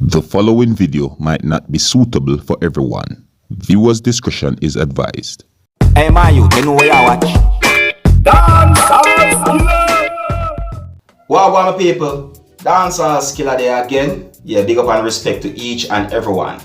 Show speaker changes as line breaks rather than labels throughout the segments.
The following video might not be suitable for everyone. Viewers' discretion is advised.
Hey man, you know where I watch? Dancehall skilla! Wow, my people. Dancehall skilla there again. Yeah, big up and respect to each and everyone.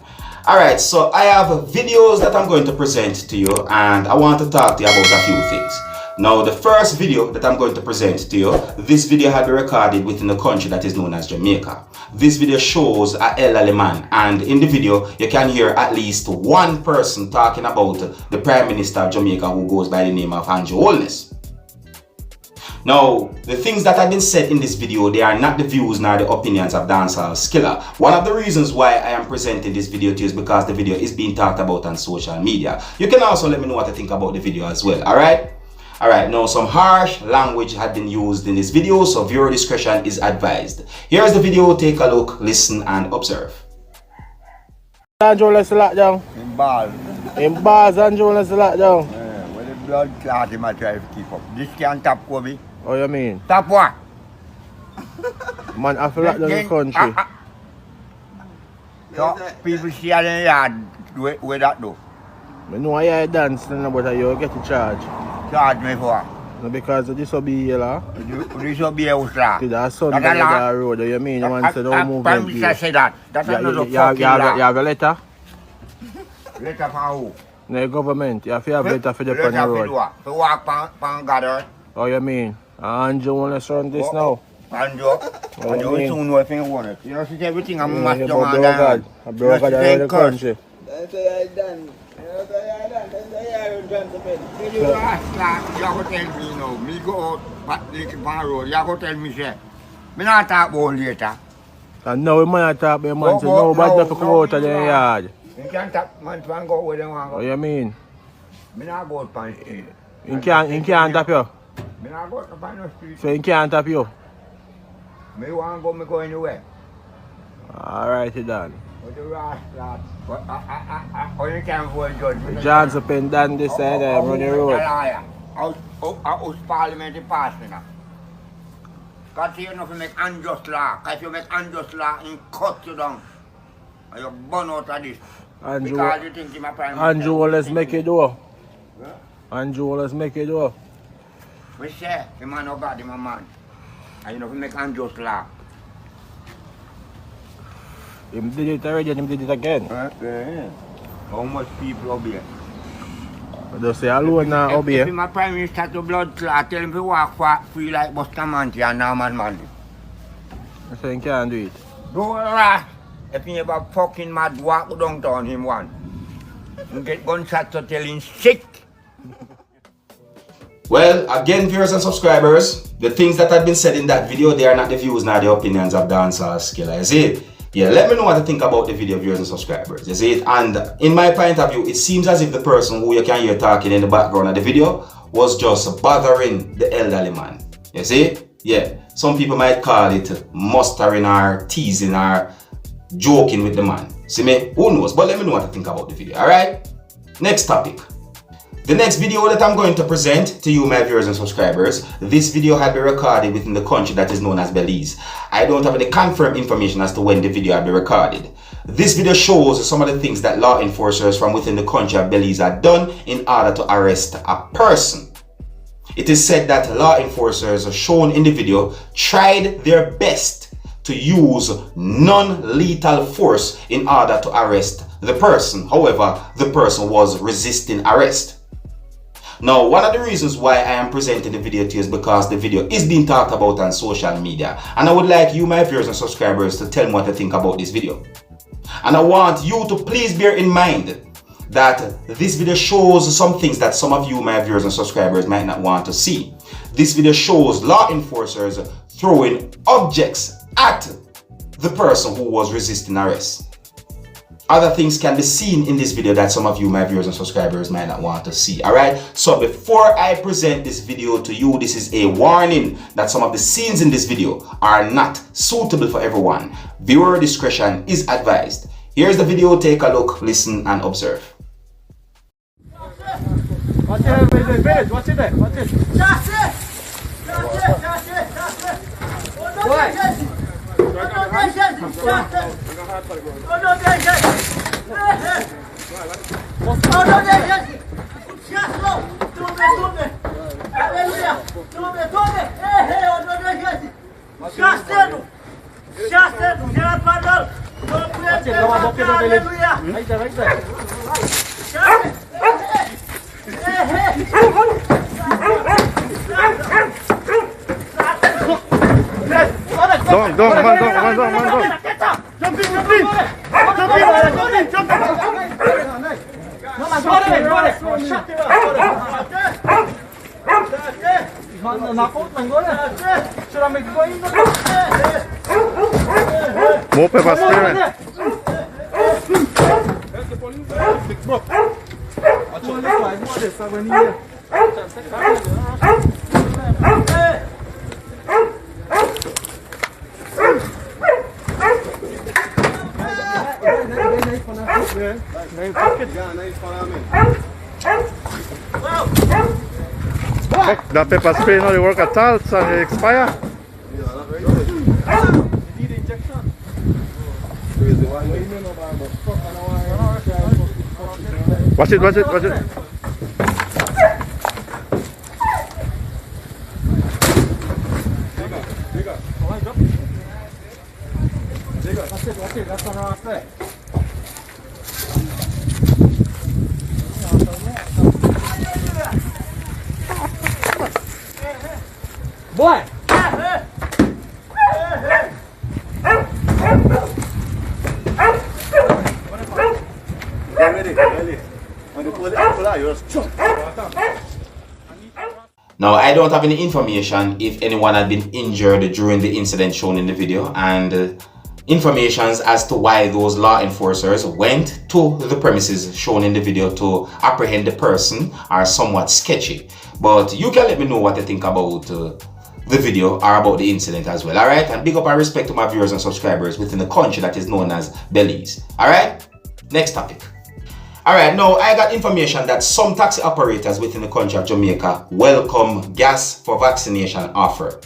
Alright, so I have videos that I'm going to present to you, and I want to talk to you about a few things. Now, the first video that I'm going to present to you, this video had been recorded within the country that is known as Jamaica. This video shows a elderly man, and in the video, you can hear at least one person talking about the Prime Minister of Jamaica who goes by the name of Andrew Holness. Now, the things that have been said in this video, they are not the views nor the opinions of Dancehall skilla. One of the reasons why I am presenting this video to you is because the video is being talked about on social media. You can also let me know what you think about the video as well, alright? Alright, now some harsh language had been used in this video, so viewer discretion is advised. Here's the video, take a look, listen and observe.
Andrew, let's lock down.
In bars.
In bars, Andrew, let's lock down.
Yeah, when the blood clot him, I try to keep up. This can't tap Kobe.
What you mean?
Tap what?
Man, I feel like the country.
So, people see in the yard, where that do?
I know I dance, but you get to charge.
Charge me for?
No, because you disobey you, lah.
You disobey who's that?
Did that son down the road, you mean? You want to don't move
Prime Minister say that. That's another fucking law.
You have a letter?
Letter from who?
No, government. You have to have letter for the road.
Letter for what? For walk pan gather?
Oh, you mean? Andrew want to run this now?
Andrew? Andrew soon know if he want it. You know, see everything I'm master man
down. I broke out of the country.
That's what I done. You have to tell me now. Me go out, but the road. You have to tell me, say, me not talk about later.
And now we might talk about man, so nobody have to come out of the yard.
You can't talk man to go where they want to go.
What you mean?
Me not go out on the street.
You can't tap you?
Me not go out on the street.
So you can't tap you?
Me want to go, me go anywhere.
Alright, you done.
But the last lad, but you can't vote judge.
John's pen down this side and run the road.
House Parliament is passing now. Because you know if you make unjust law, because if you make unjust law, it cut you down. And you burn out of this. Because you think you're my Prime Minister.
Andrew, let's make it do. Andrew, let's make it do.
We say, the man of God, my man. And you know if you make unjust law.
He did it already and he did it again.
Yeah. How much people obey?
Just say alone now obey.
If my Prime Minister to blood clot, tell him to walk for free like Bustamanti and Norman Manley.
So he can't do it.
Do that. If he ever fucking mad, walk downtown him one. And get gunshot to tell him sick.
Well, again, viewers and subscribers, the things that have been said in that video, they are not the views nor the opinions of Dancehall skilla, is it? Yeah, let me know what you think about the video, viewers and subscribers, you see it? And in my point of view, it seems as if the person who you can hear talking in the background of the video was just bothering the elderly man, you see? Yeah, some people might call it mustering or teasing or joking with the man. See me? Who knows? But let me know what you think about the video, alright? Next topic. The next video that I'm going to present to you, my viewers and subscribers, this video had been recorded within the country that is known as Belize. I don't have any confirmed information as to when the video had been recorded. This video shows some of the things that law enforcers from within the country of Belize had done in order to arrest a person. It is said that law enforcers shown in the video tried their best to use non-lethal force in order to arrest the person. However, the person was resisting arrest. Now, one of the reasons why I am presenting the video to you is because the video is being talked about on social media. And I would like you, my viewers and subscribers, to tell me what you think about this video. And I want you to please bear in mind that this video shows some things that some of you, my viewers and subscribers, might not want to see. This video shows law enforcers throwing objects at the person who was resisting arrest. Other things can be seen in this video that some of you, my viewers and subscribers, might not want to see. Alright, so before I present this video to you, this is a warning that some of the scenes in this video are not suitable for everyone. Viewer discretion is advised. Here's the video, take a look, listen and observe.
What's it? What's it? That's it! Why?
More pepper spray. That pepper spray not work at all, so it expire. Watch it, watch it, watch it.
Boy!
Now, I don't have any information if anyone had been injured during the incident shown in the video, and informations as to why those law enforcers went to the premises shown in the video to apprehend the person are somewhat sketchy. But you can let me know what you think about the video or about the incident as well, alright? And big up and respect to my viewers and subscribers within the country that is known as Belize, alright? Next topic. Alright, now I got information that some taxi operators within the country of Jamaica welcome gas for vaccination offer.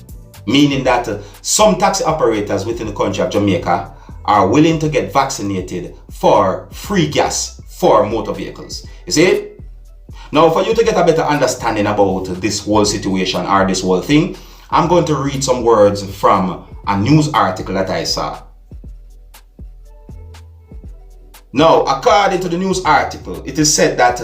Meaning that some taxi operators within the country of Jamaica are willing to get vaccinated for free gas for motor vehicles. You see? Now, for you to get a better understanding about this whole situation or this whole thing, I'm going to read some words from a news article that I saw. Now, according to the news article, it is said that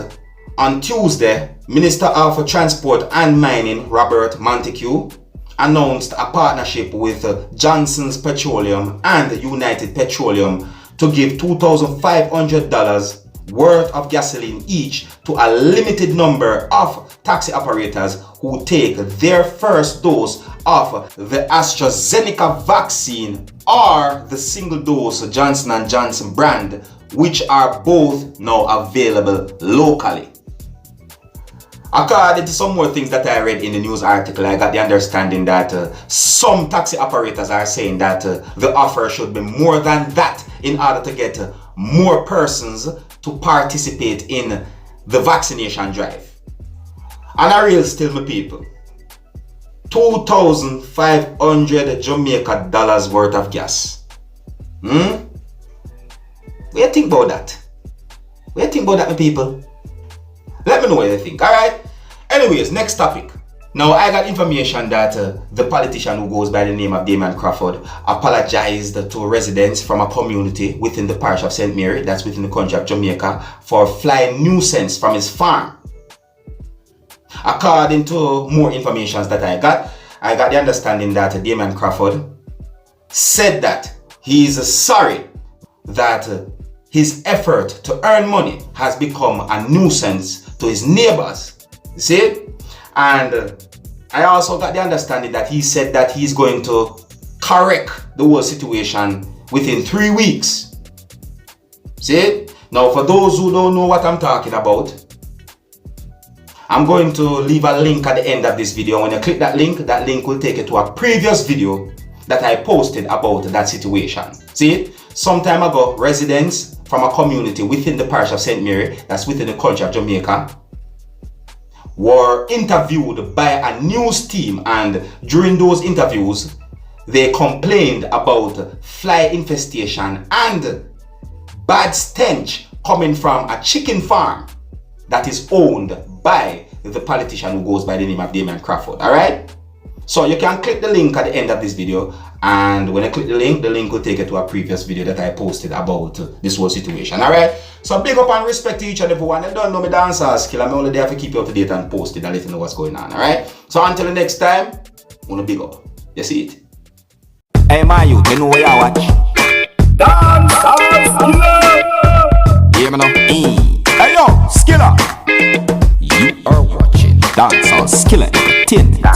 on Tuesday, Minister of Transport and Mining, Robert Montague, announced a partnership with Johnson's Petroleum and United Petroleum to give $2,500 worth of gasoline each to a limited number of taxi operators who take their first dose of the AstraZeneca vaccine or the single dose Johnson & Johnson brand, which are both now available locally. According to some more things that I read in the news article, I got the understanding that some taxi operators are saying that the offer should be more than that in order to get more persons to participate in the vaccination drive. And I real still, my people, 2,500 Jamaica dollars worth of gas. What do you think about that? What do you think about that, my people? Let me know what you think, alright? Anyways, next topic. Now, I got information that the politician who goes by the name of Crawford apologized to residents from a community within the parish of St. Mary, that's within the country of Jamaica, for flying nuisance from his farm. According to more information that I got the understanding that Crawford said that he is sorry that his effort to earn money has become a nuisance to his neighbors. You see? And I also got the understanding that he said that he's going to correct the whole situation within 3 weeks. See? Now, for those who don't know what I'm talking about, I'm going to leave a link at the end of this video. When you click that link will take you to a previous video that I posted about that situation. See? Some time ago, residents from a community within the parish of St. Mary, that's within the country of Jamaica, were interviewed by a news team, and during those interviews, they complained about fly infestation and bad stench coming from a chicken farm that is owned by the politician who goes by the name of Damian Crawford. Alright? So you can click the link at the end of this video, and when I click the link will take you to a previous video that I posted about this whole situation. Alright? So big up and respect to each and every one. You don't know me Dancehall Skilla. I'm only there to keep you up to date and posted and let you know what's going on. Alright? So until the next time, I'm gonna big up. You see it?
Hey my youth, you know what you watch? Dancehall Skilla! Hear me now? Hey yo, Skilla! You are watching Dancehall Skilla Entertainment.